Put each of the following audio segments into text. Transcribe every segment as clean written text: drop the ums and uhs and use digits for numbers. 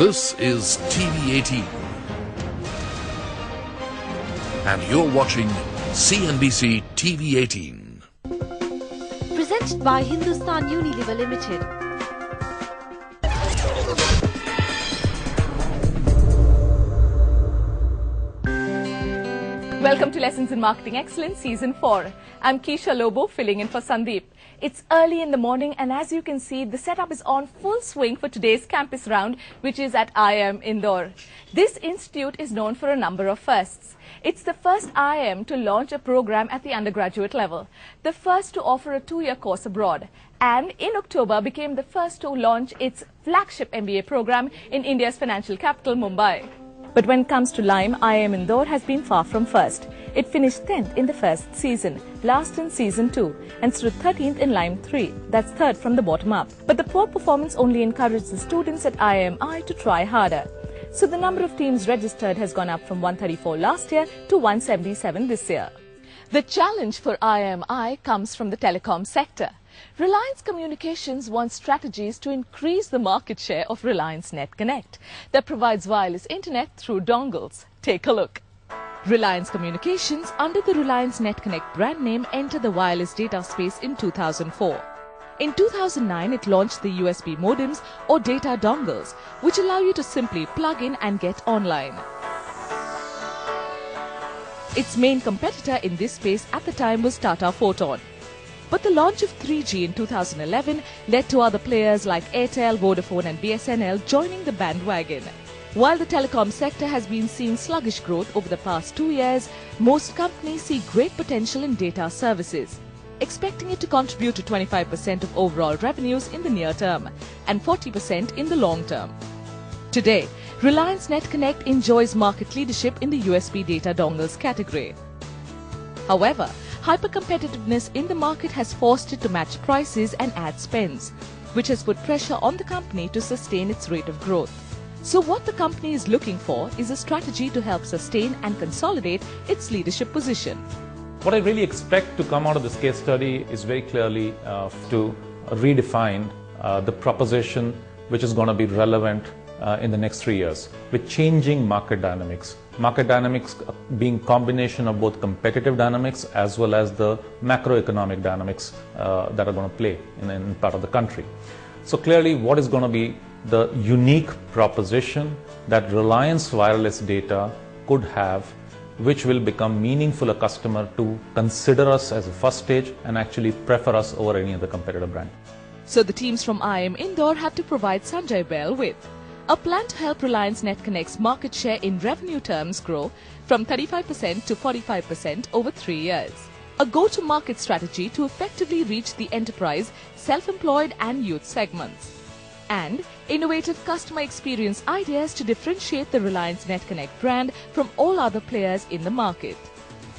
This is TV18 and you're watching CNBC TV18. Presented by Hindustan Unilever Limited. Welcome to Lessons in Marketing Excellence Season 4. I'm Keisha Lobo filling in for Sandeep. It's early in the morning and as you can see, the setup is on full swing for today's campus round, which is at IIM Indore. This institute is known for a number of firsts. It's the first IIM to launch a program at the undergraduate level, the first to offer a 2-year course abroad, and in October became the first to launch its flagship MBA program in India's financial capital, Mumbai. But when it comes to Lime, IIM Indore has been far from first. It finished 10th in the first season, last in season 2, and stood 13th in Lime 3, that's third from the bottom up. But the poor performance only encouraged the students at IIMI to try harder. So the number of teams registered has gone up from 134 last year to 177 this year. The challenge for IIMI comes from the telecom sector. Reliance Communications wants strategies to increase the market share of Reliance Net Connect that provides wireless internet through dongles. Take a look. Reliance Communications, under the Reliance Net Connect brand name, entered the wireless data space in 2004. In 2009, it launched the USB modems or data dongles, which allow you to simply plug in and get online. Its main competitor in this space at the time was Tata Photon. But the launch of 3G in 2011 led to other players like Airtel, Vodafone and BSNL joining the bandwagon. While the telecom sector has been seeing sluggish growth over the past 2 years, most companies see great potential in data services, expecting it to contribute to 25% of overall revenues in the near term and 40% in the long term. Today, Reliance Net Connect enjoys market leadership in the USB data dongles category. However, hyper-competitiveness in the market has forced it to match prices and ad spends, which has put pressure on the company to sustain its rate of growth. So what the company is looking for is a strategy to help sustain and consolidate its leadership position. What I really expect to come out of this case study is very clearly to redefine the proposition which is going to be relevant in the next 3 years with changing market dynamics. Market dynamics being combination of both competitive dynamics as well as the macroeconomic dynamics that are going to play in part of the country. So clearly what is going to be the unique proposition that Reliance Wireless Data could have, which will become meaningful a customer to consider us as a first stage and actually prefer us over any other competitor brand. So the teams from IIM Indore have to provide Sanjay Bell with a plan to help Reliance Net Connect's market share in revenue terms grow from 35% to 45% over 3 years. A go-to-market strategy to effectively reach the enterprise, self-employed and youth segments. And innovative customer experience ideas to differentiate the Reliance Net Connect brand from all other players in the market.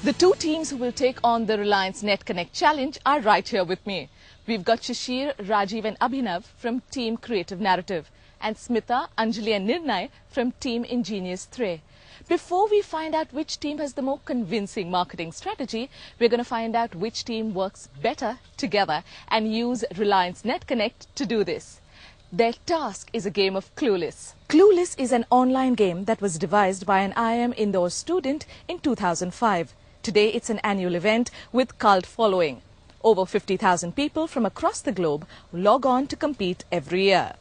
The two teams who will take on the Reliance Net Connect challenge are right here with me. We've got Shishir, Rajiv and Abhinav from Team Creative Narrative, and Smita, Anjali and Nirnay from Team Ingenious 3. Before we find out which team has the more convincing marketing strategy, we're going to find out which team works better together and use Reliance Net Connect to do this. Their task is a game of Clueless. Clueless is an online game that was devised by an IIM Indore student in 2005. Today it's an annual event with cult following. Over 50,000 people from across the globe log on to compete every year.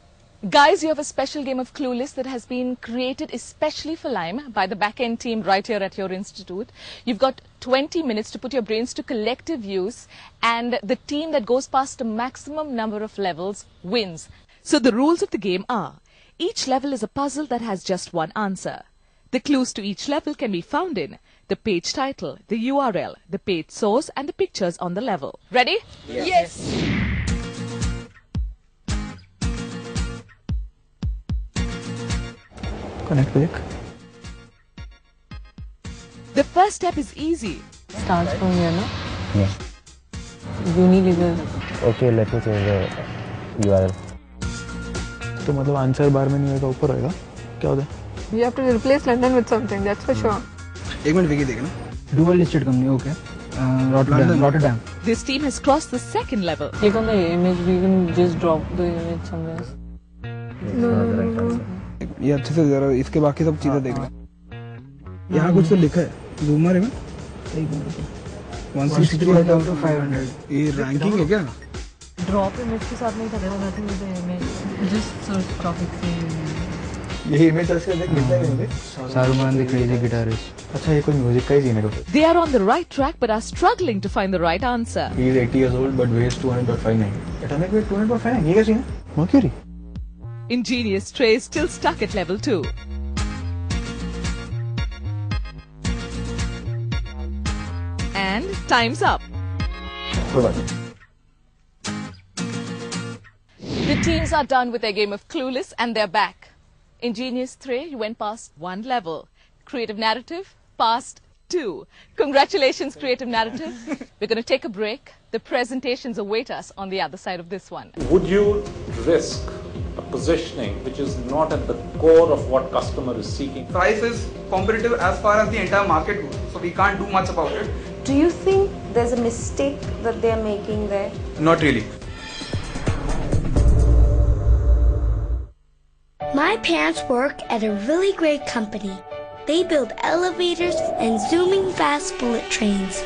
Guys, you have a special game of Clueless that has been created especially for Lime by the back-end team right here at your institute. You've got 20 minutes to put your brains to collective use, and the team that goes past the maximum number of levels wins. So the rules of the game are, each level is a puzzle that has just one answer. The clues to each level can be found in the page title, the URL, the page source and the pictures on the level. Ready? Yes! Connect click. The first step is easy. Starts from here, no? Yeah. Unilever. Okay, let me change the URL. तो मतलब answer बार में नहीं होगा, ऊपर होगा, क्या होता है? You have to replace London with something, that's for sure. एक मिनट विकी देखें ना. Dual listed company, okay. Rotterdam. This team has crossed the second level. Click on the image, we can just drop the image somewhere. No. ये अच्छे से जरा इसके बाकी सब चीजें देख ले। यहाँ कुछ तो लिखा है जूमर में 163 डाउन टू 500। ये रैंकिंग है क्या? ड्रॉप इमेज के साथ नहीं था, nothing with the image, just search topic से। ये इमेज ऐसे देख लिखा है मुझे Shahrukh Khan the crazy guitarist. अच्छा ये कोई म्यूजिक का ही सीन है। They are on the right track but are struggling to find the right answer. He is 80 years old but weighs 200.59. Atomic weight 200.59. ये क्या सीन है? Mercury. Ingenious Trey is still stuck at level 2. And time's up. The teams are done with their game of Clueless and they're back. Ingenious Trey, you went past 1 level. Creative Narrative, past 2. Congratulations, Creative Narrative. We're going to take a break. The presentations await us on the other side of this one. Would you risk a positioning which is not at the core of what customer is seeking? Price is competitive as far as the entire market goes, so we can't do much about it. Do you think there's a mistake that they're making there? Not really. My parents work at a really great company. They build elevators and zooming fast bullet trains.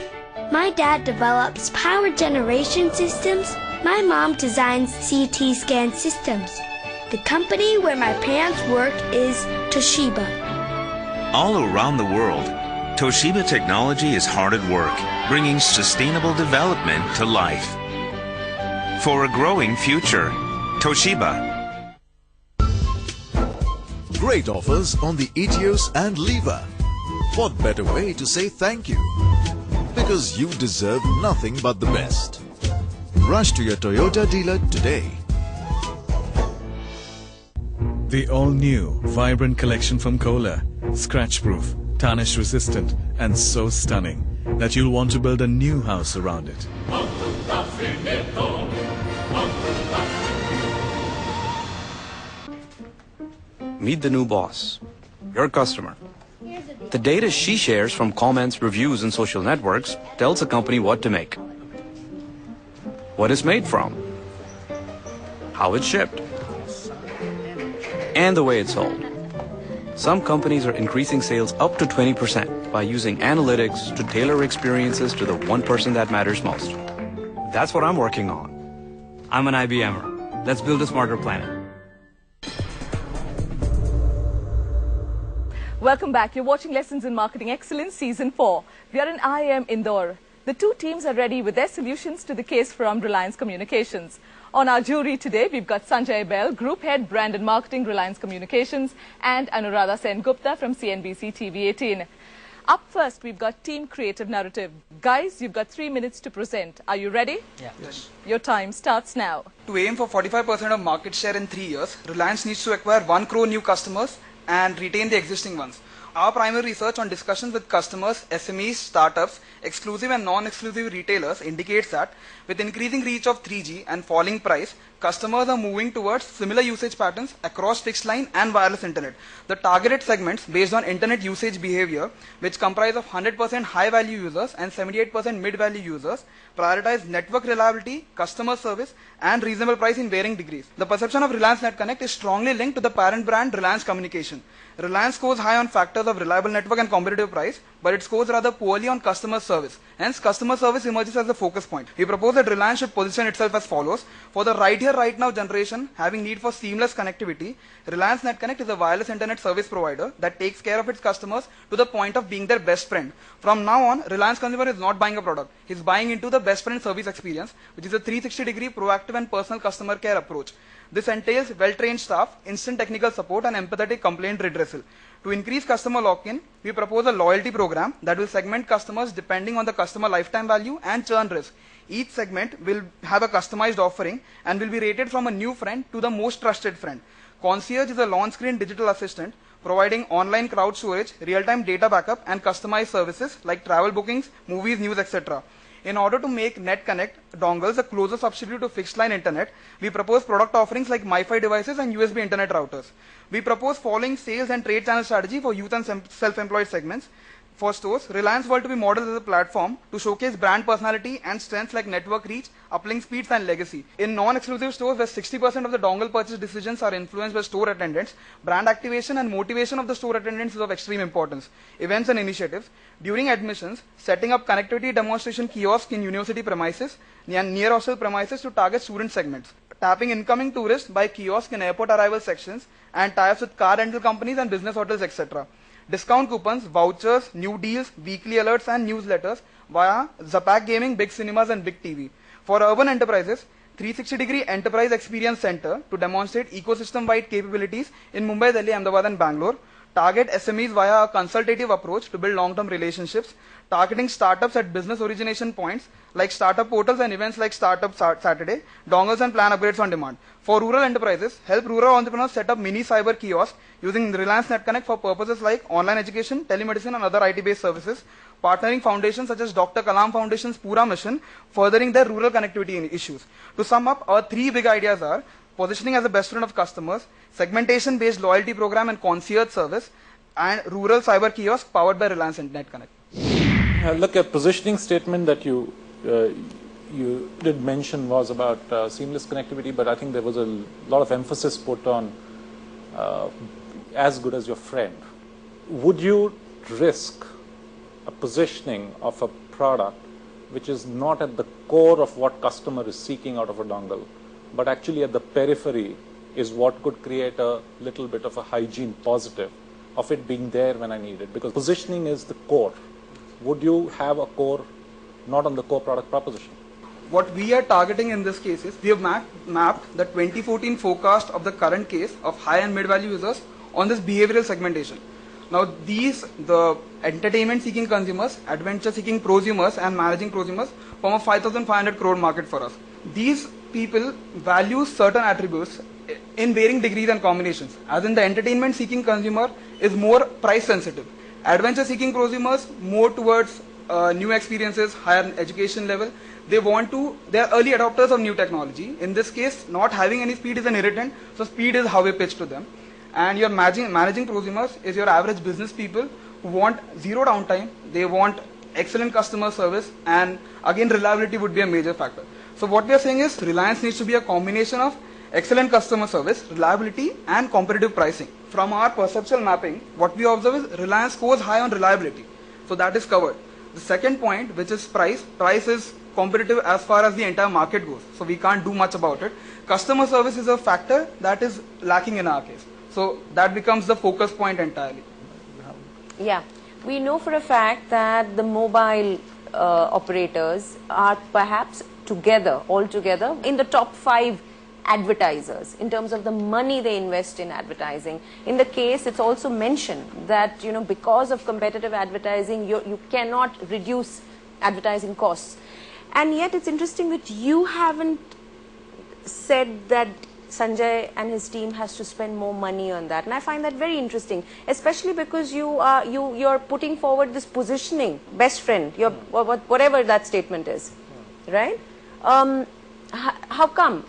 My dad develops power generation systems. My mom designs CT scan systems. The company where my parents work is Toshiba. All around the world, Toshiba technology is hard at work, bringing sustainable development to life. For a growing future, Toshiba. Great offers on the Etios and Lever. What better way to say thank you? Because you deserve nothing but the best. Rush to your Toyota dealer today. The all-new, vibrant collection from Kohler. Scratch-proof, tarnish-resistant, and so stunning that you'll want to build a new house around it. Meet the new boss, your customer. The data she shares from comments, reviews, and social networks tells a company what to make, what it's made from, how it's shipped, and the way it's sold. Some companies are increasing sales up to 20% by using analytics to tailor experiences to the one person that matters most. That's what I'm working on. I'm an IBMer. Let's build a smarter planet. Welcome back. You're watching Lessons in Marketing Excellence Season 4. We are in IIM Indore. The two teams are ready with their solutions to the case from Reliance Communications. On our jury today, we've got Sanjay Bell, Group Head, Brand and Marketing, Reliance Communications, and Anuradha Sen Gupta from CNBC TV18. Up first, we've got Team Creative Narrative. Guys, you've got 3 minutes to present. Are you ready? Yeah. Yes. Your time starts now. To aim for 45% of market share in 3 years, Reliance needs to acquire 1 crore new customers and retain the existing ones. Our primary research on discussions with customers, SMEs, startups, exclusive and non-exclusive retailers indicates that with increasing reach of 3G and falling price, customers are moving towards similar usage patterns across fixed line and wireless internet. The targeted segments based on internet usage behavior, which comprise of 100% high-value users and 78% mid-value users, prioritize network reliability, customer service, and reasonable price in varying degrees. The perception of Reliance Net Connect is strongly linked to the parent brand Reliance Communication. Reliance scores high on factors of reliable network and competitive price, but it scores rather poorly on customer service. Hence, customer service emerges as a focus point. We propose that Reliance should position itself as follows. For the right here, right now generation having need for seamless connectivity, Reliance Net Connect is a wireless internet service provider that takes care of its customers to the point of being their best friend. From now on, Reliance consumer is not buying a product. He's buying into the best friend service experience, which is a 360-degree proactive and personal customer care approach. This entails well-trained staff, instant technical support, and empathetic complaint redressal. To increase customer lock-in, we propose a loyalty program that will segment customers depending on the customer lifetime value and churn risk. Each segment will have a customized offering and will be rated from a new friend to the most trusted friend. Concierge is a launch-screen digital assistant providing online crowd storage, real-time data backup, and customized services like travel bookings, movies, news, etc. In order to make Net Connect dongles a closer substitute to fixed line internet, we propose product offerings like MiFi devices and USB internet routers. We propose following sales and trade channel strategy for youth and self-employed segments. For stores, Reliance wanted to be modeled as a platform to showcase brand personality and strengths like network reach, uplink speeds and legacy. In non-exclusive stores where 60% of the dongle purchase decisions are influenced by store attendants, brand activation and motivation of the store attendants is of extreme importance. Events and initiatives. During admissions, setting up connectivity demonstration kiosks in university premises and near hostel premises to target student segments. Tapping incoming tourists by kiosks in airport arrival sections and tie-ups with car rental companies and business hotels, etc. Discount coupons, vouchers, new deals, weekly alerts and newsletters via Zapak Gaming, Big Cinemas and Big TV. For urban enterprises, 360-degree Enterprise Experience Center to demonstrate ecosystem-wide capabilities in Mumbai, Delhi, Ahmedabad and Bangalore. Target SMEs via a consultative approach to build long-term relationships. Targeting startups at business origination points like startup portals and events like Startup Saturday, dongles and plan upgrades on demand. For rural enterprises, help rural entrepreneurs set up mini cyber kiosks using Reliance Net Connect for purposes like online education, telemedicine and other IT-based services. Partnering foundations such as Dr. Kalam Foundation's Pura mission, furthering their rural connectivity issues. To sum up, our three big ideas are positioning as the best friend of customers, segmentation-based loyalty program and concierge service, and rural cyber kiosk powered by Reliance Net Connect. Look, a positioning statement that you did mention was about seamless connectivity, but I think there was a lot of emphasis put on as good as your friend. Would you risk a positioning of a product which is not at the core of what customer is seeking out of a dongle, but actually at the periphery is what could create a little bit of a hygiene positive of it being there when I need it? Because positioning is the core. Would you have a core not on the core product proposition? What we are targeting in this case is we have mapped the 2014 forecast of the current case of high and mid value users on this behavioral segmentation. Now the entertainment seeking consumers, adventure seeking prosumers and managing prosumers form a 5,500 crore market for us. These people value certain attributes in varying degrees and combinations. As in, the entertainment seeking consumer is more price sensitive. Adventure seeking prosumers more towards new experiences, higher education level. They are early adopters of new technology. In this case, not having any speed is an irritant, so speed is how we pitch to them. And your managing prosumers is your average business people who want zero downtime, they want excellent customer service, and again reliability would be a major factor. So what we are saying is Reliance needs to be a combination of excellent customer service, reliability and competitive pricing. From our perceptual mapping, what we observe is Reliance scores high on reliability. So that is covered. The second point, which is price. Price is competitive as far as the entire market goes. So we can't do much about it. Customer service is a factor that is lacking in our case. So that becomes the focus point entirely. Yeah. We know for a fact that the mobile operators are perhaps all together in the top 5 advertisers in terms of the money they invest in advertising. In the case, it's also mentioned that, you know, because of competitive advertising, you cannot reduce advertising costs. And yet it's interesting that you haven't said that Sanjay and his team has to spend more money on that. And I find that very interesting, especially because you're putting forward this positioning, best friend, whatever that statement is, right? How come?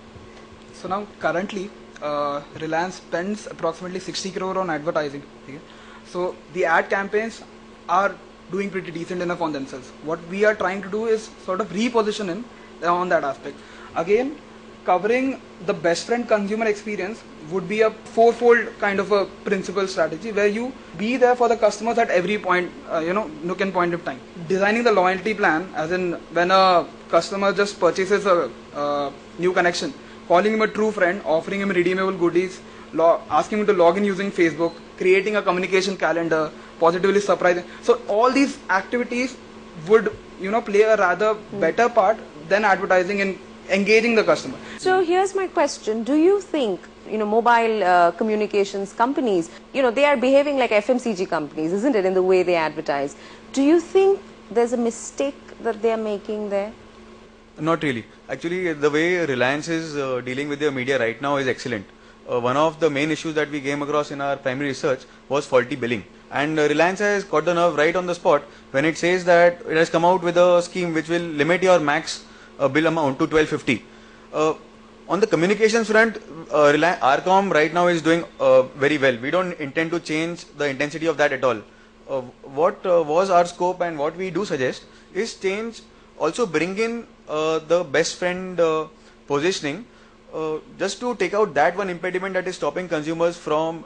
So now currently Reliance spends approximately 60 crore on advertising. Okay? So the ad campaigns are doing pretty decent enough on themselves. What we are trying to do is sort of reposition him on that aspect. Again, covering the best friend consumer experience would be a fourfold kind of a principal strategy where you be there for the customers at every point, nook and point of time. Designing the loyalty plan, as in when a customer just purchases a new connection, calling him a true friend, offering him redeemable goodies, asking him to log in using Facebook, creating a communication calendar, positively surprising. So all these activities would, play a rather better part than advertising in engaging the customer. So here's my question. Do you think, mobile communications companies, they are behaving like FMCG companies, isn't it, in the way they advertise? Do you think there's a mistake that they are making there? Not really. Actually, the way Reliance is dealing with their media right now is excellent. One of the main issues that we came across in our primary research was faulty billing. And Reliance has got the nerve right on the spot when it says that it has come out with a scheme which will limit your max bill amount to 1250. On the communications front, Arcom right now is doing very well. We don't intend to change the intensity of that at all. what was our scope and what we do suggest is change, also bring in the best friend positioning, just to take out that one impediment that is stopping consumers from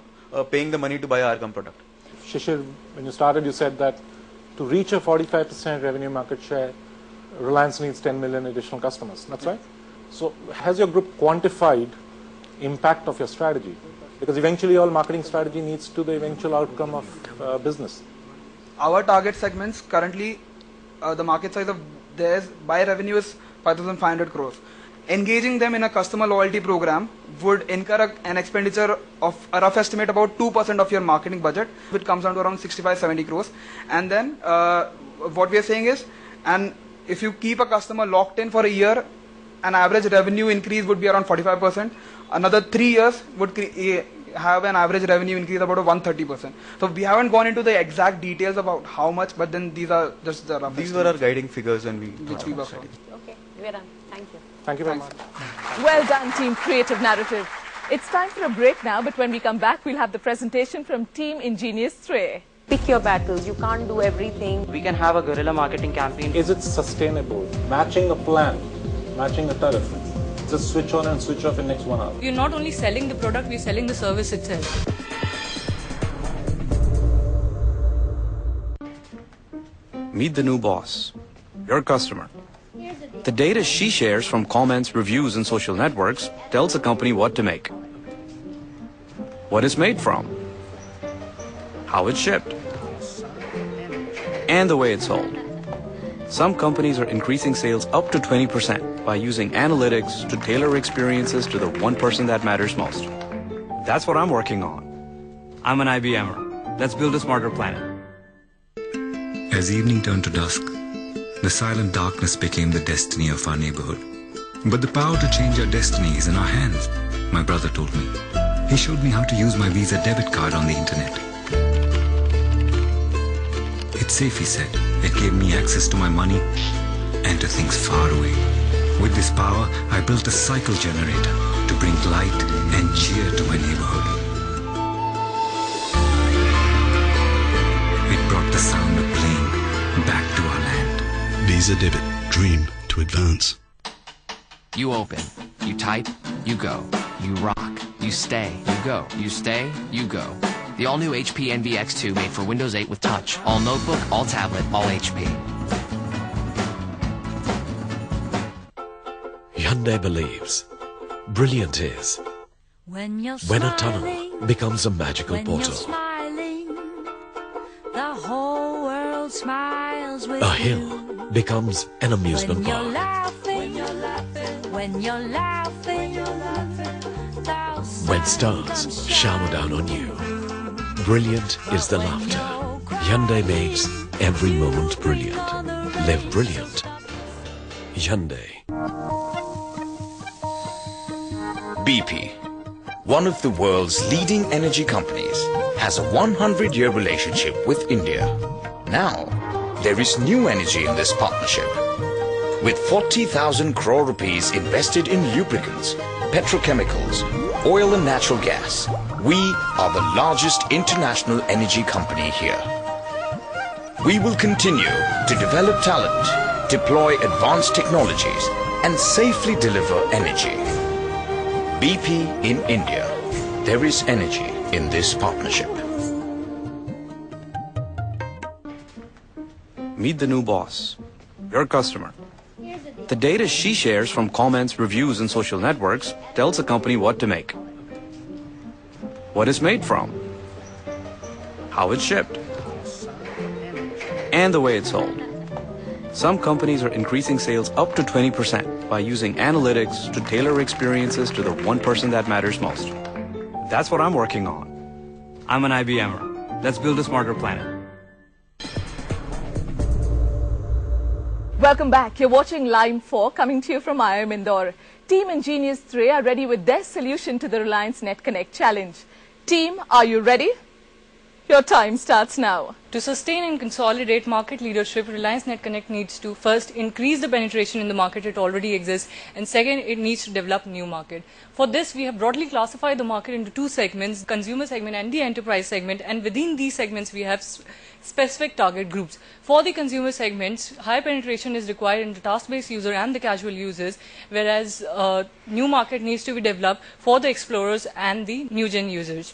paying the money to buy our product. Shishir, when you started, you said that to reach a 45% revenue market share, Reliance needs 10 million additional customers. That's right. So has your group quantified impact of your strategy? Because eventually all marketing strategy needs to the eventual outcome of business. Our target segments currently, the market size of theirs by revenue is 5,500 crores. Engaging them in a customer loyalty program would incur an expenditure of a rough estimate about 2% of your marketing budget, which comes down to around 65-70 crores. And then what we are saying is, and if you keep a customer locked in for a year, an average revenue increase would be around 45%. Another 3 years would have an average revenue increase about 130%. So we haven't gone into the exact details about how much, but then these are just the rough These were our guiding figures when we which we worked on. Okay, we're done. Thank you. Thank you very much. Well done, Team Creative Narrative. It's time for a break now, but when we come back, we'll have the presentation from Team Ingenious 3. Pick your battles. You can't do everything. We can have a guerrilla marketing campaign. Is it sustainable? Matching a plan, matching a tariff. Just switch on and switch off in next 1 hour. We're not only selling the product, we're selling the service itself. Meet the new boss, your customer. The data she shares from comments, reviews, and social networks tells the company what to make, what it's made from, how it's shipped, and the way it's sold. Some companies are increasing sales up to 20% by using analytics to tailor experiences to the one person that matters most. That's what I'm working on. I'm an IBMer. Let's build a smarter planet. As evening turned to dusk, the silent darkness became the destiny of our neighborhood. But the power to change our destiny is in our hands, my brother told me. He showed me how to use my Visa debit card on the internet. It's safe, he said. It gave me access to my money and to things far away. With this power, I built a cycle generator to bring light and cheer to my neighborhood. It brought the sound of playing back to our land. Visa Debit. Dream to advance. You open, you type, you go. You rock, you stay, you go. You stay, you go. The all-new HP Envy X2 made for Windows 8 with touch. All notebook, all tablet, all HP. Hyundai believes brilliant is when a tunnel becomes a magical portal. The whole world smiles with A hill becomes an amusement park. when you're laughing, When stars shower down on you, brilliant is the laughter. Hyundai makes every moment brilliant. Live brilliant. Hyundai. BP, one of the world's leading energy companies, has a 100-year relationship with India. Now, there is new energy in this partnership. With 40,000 crore rupees invested in lubricants, petrochemicals, oil and natural gas, we are the largest international energy company here. We will continue to develop talent, deploy advanced technologies, and safely deliver energy. BP in India. There is energy in this partnership. Meet the new boss, your customer. The data she shares from comments, reviews, and social networks tells the company what to make, what it's made from, how it's shipped, and the way it's sold. Some companies are increasing sales up to 20% by using analytics to tailor experiences to the one person that matters most. That's what I'm working on. I'm an IBMer. Let's build a smarter planet. Welcome back. You're watching Line 4 coming to you from IIM Indore. Team Ingenious 3 are ready with their solution to the Reliance NetConnect challenge. Team, are you ready? Your time starts now. To sustain and consolidate market leadership, Reliance Net Connect needs to first increase the penetration in the market it already exists, and second, it needs to develop new market. For this, we have broadly classified the market into two segments, consumer segment and the enterprise segment, and within these segments we have specific target groups. For the consumer segments, high penetration is required in the task-based user and the casual users, whereas new market needs to be developed for the explorers and the new gen users.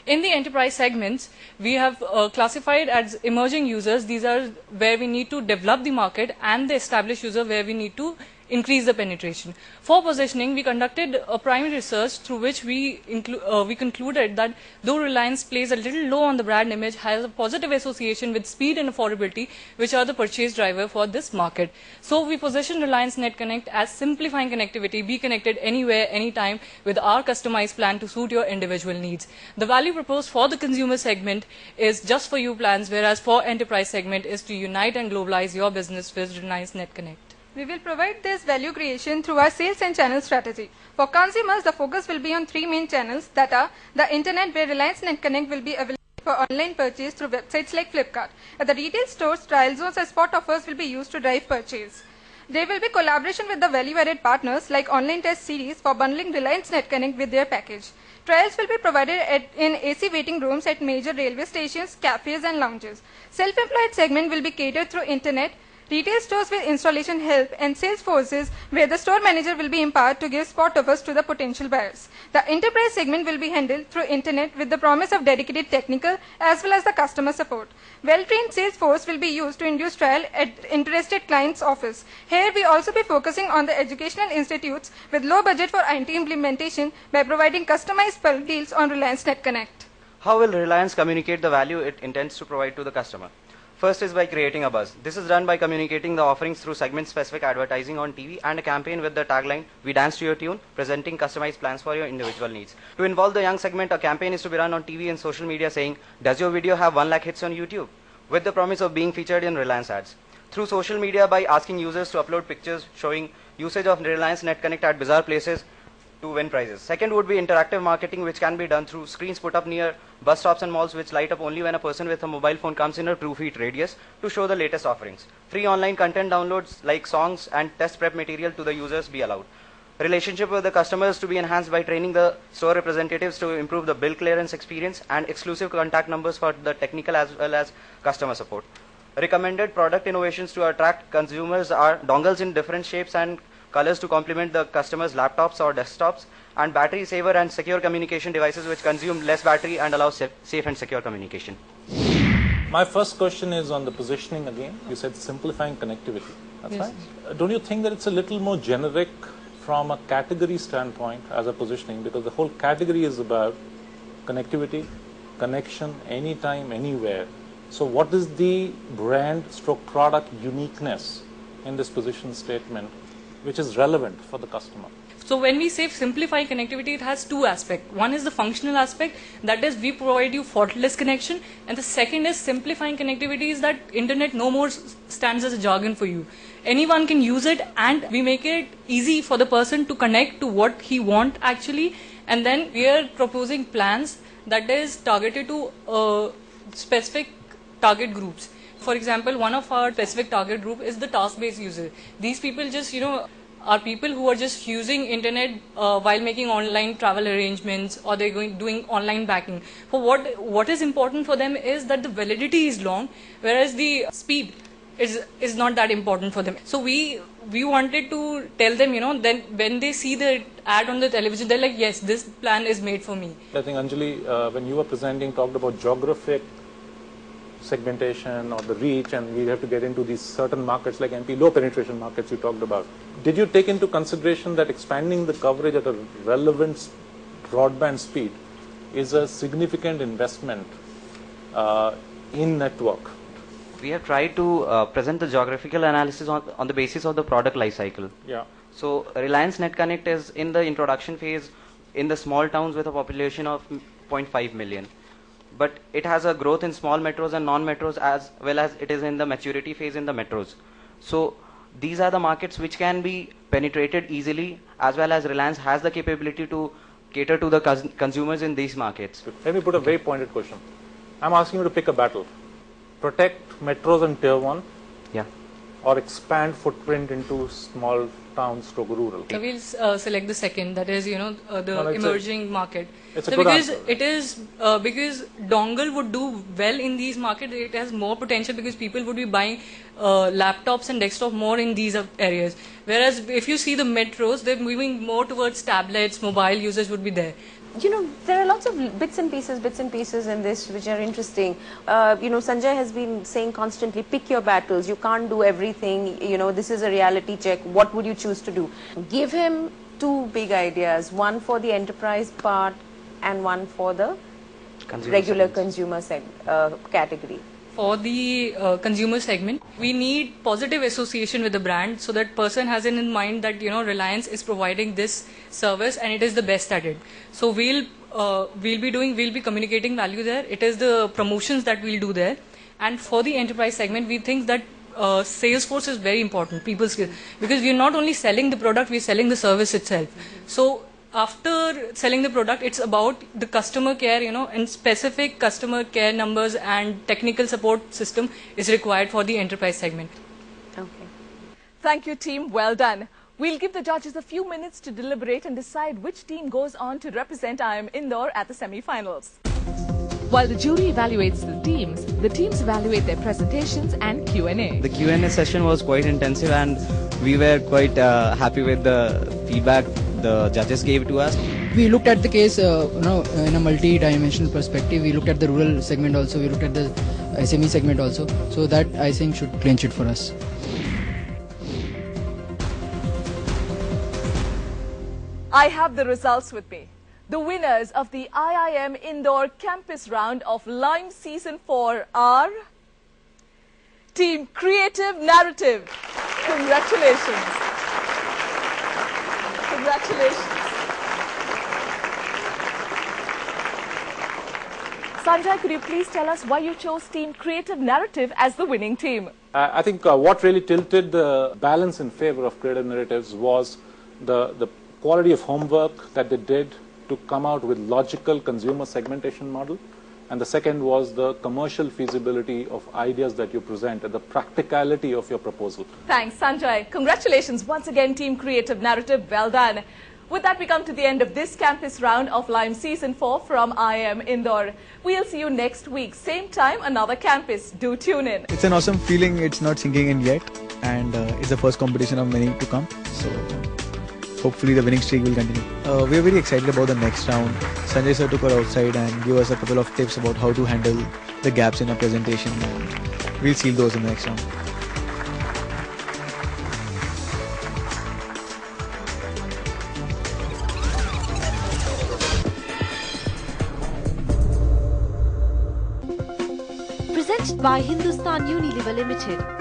In the enterprise segments, we have classified as emerging users. These are where we need to develop the market, and the established user where we need to increase the penetration. For positioning, we conducted a primary research through which we concluded that though Reliance plays a little low on the brand image, has a positive association with speed and affordability, which are the purchase driver for this market. So we position Reliance Net Connect as simplifying connectivity, be connected anywhere, anytime with our customized plan to suit your individual needs. The value proposed for the consumer segment is just for you plans, whereas for enterprise segment is to unite and globalize your business with Reliance Net Connect. We will provide this value creation through our sales and channel strategy. For consumers, the focus will be on three main channels, that are the internet, where Reliance Net Connect will be available for online purchase through websites like Flipkart. At the retail stores, trial zones and spot offers will be used to drive purchase. There will be collaboration with the value-added partners like online test series for bundling Reliance Net Connect with their package. Trials will be provided in AC waiting rooms at major railway stations, cafes and lounges. Self-employed segment will be catered through internet, retail stores with installation help, and sales forces where the store manager will be empowered to give spot offers to the potential buyers. The enterprise segment will be handled through internet with the promise of dedicated technical as well as the customer support. Well-trained sales force will be used to induce trial at interested client's office. Here we also be focusing on the educational institutes with low budget for IT implementation by providing customized bulk deals on Reliance Net Connect. How will Reliance communicate the value it intends to provide to the customer? First is by creating a buzz. This is done by communicating the offerings through segment-specific advertising on TV and a campaign with the tagline, "We dance to your tune," presenting customized plans for your individual needs. To involve the young segment, a campaign is to be run on TV and social media saying, "Does your video have 1 lakh hits on YouTube?" with the promise of being featured in Reliance ads. Through social media by asking users to upload pictures showing usage of Reliance Net Connect at bizarre places to win prizes. Second would be interactive marketing, which can be done through screens put up near bus stops and malls which light up only when a person with a mobile phone comes in a 2 feet radius to show the latest offerings. Free online content downloads like songs and test prep material to the users be allowed. Relationship with the customers to be enhanced by training the store representatives to improve the bill clearance experience, and exclusive contact numbers for the technical as well as customer support. Recommended product innovations to attract consumers are dongles in different shapes and colors to complement the customer's laptops or desktops, and battery saver and secure communication devices which consume less battery and allow safe and secure communication. My first question is on the positioning again. You said simplifying connectivity. That's Yes. right. Don't you think that it's a little more generic from a category standpoint as a positioning? Because the whole category is about connectivity, connection, anytime, anywhere. So what is the brand stroke product uniqueness in this position statement which is relevant for the customer? So when we say simplify connectivity, it has two aspects. One is the functional aspect, that is we provide you faultless connection, and the second is simplifying connectivity is that internet no more stands as a jargon for you. Anyone can use it, and we make it easy for the person to connect to what he want actually, and then we are proposing plans that is targeted to specific target groups. For example, one of our specific target group is the task-based user. These people just, are people who are just using internet while making online travel arrangements, or they're doing online banking. For what is important for them is that the validity is long, whereas the speed is not that important for them. So we wanted to tell them, then when they see the ad on the television, they're like, yes, this plan is made for me. I think Anjali, when you were presenting, talked about geographic segmentation or the reach, and we have to get into these certain markets like MP, low penetration markets you talked about. Did you take into consideration that expanding the coverage at a relevant broadband speed is a significant investment in network? We have tried to present the geographical analysis on the basis of the product life cycle. Yeah. So Reliance Net Connect is in the introduction phase in the small towns with a population of 0.5 million. But it has a growth in small metros and non-metros as well as it is in the maturity phase in the metros. So these are the markets which can be penetrated easily, as well as Reliance has the capability to cater to the consumers in these markets. Let me put a very pointed question. I'm asking you to pick a battle. Protect metros in Tier 1. Yeah. Or expand footprint into small towns to rural. So we'll select the second, that is, the emerging market. It's a so good because answer. it is because dongle would do well in these markets. It has more potential because people would be buying laptops and desktop more in these areas. Whereas if you see the metros, they're moving more towards tablets, mobile users would be there. There are lots of bits and pieces in this which are interesting. Sanjay has been saying constantly, pick your battles. You can't do everything. This is a reality check. What would you choose to do? Give him two big ideas, one for the enterprise part and one for the regular consumer category. For the consumer segment, we need positive association with the brand so that person has in mind that Reliance is providing this service and it is the best at it. So we'll be communicating value there. It is the promotions that we'll do there. And for the enterprise segment, we think that sales force is very important, people skill, because we're not only selling the product, we're selling the service itself. So after selling the product, it's about the customer care, and specific customer care numbers and technical support system is required for the enterprise segment. Okay. Thank you, team. Well done. We'll give the judges a few minutes to deliberate and decide which team goes on to represent IIM Indore at the semi-finals. While the jury evaluates the teams evaluate their presentations and Q&A. The Q&A session was quite intensive and we were quite happy with the feedback the judges gave to us. We looked at the case in a multi-dimensional perspective. We looked at the rural segment also, we looked at the SME segment also. So that I think should clinch it for us. I have the results with me. The winners of the IIM Indore campus round of Lime Season 4 are Team Creative Narrative. Congratulations. Congratulations. Sanjay, could you please tell us why you chose Team Creative Narrative as the winning team? I think what really tilted the balance in favor of Creative Narratives was the quality of homework that they did to come out with logical consumer segmentation model. And the second was the commercial feasibility of ideas that you present and the practicality of your proposal. Thanks, Sanjay. Congratulations once again, Team Creative Narrative. Well done. With that, we come to the end of this campus round of Lime Season 4 from IIM Indore. We'll see you next week. Same time, another campus. Do tune in. It's an awesome feeling. It's not sinking in yet. And it's the first competition of many to come. So hopefully the winning streak will continue. We are very excited about the next round. Sanjay sir took her outside and gave us a couple of tips about how to handle the gaps in our presentation. And we'll seal those in the next round. Presented by Hindustan Unilever Limited.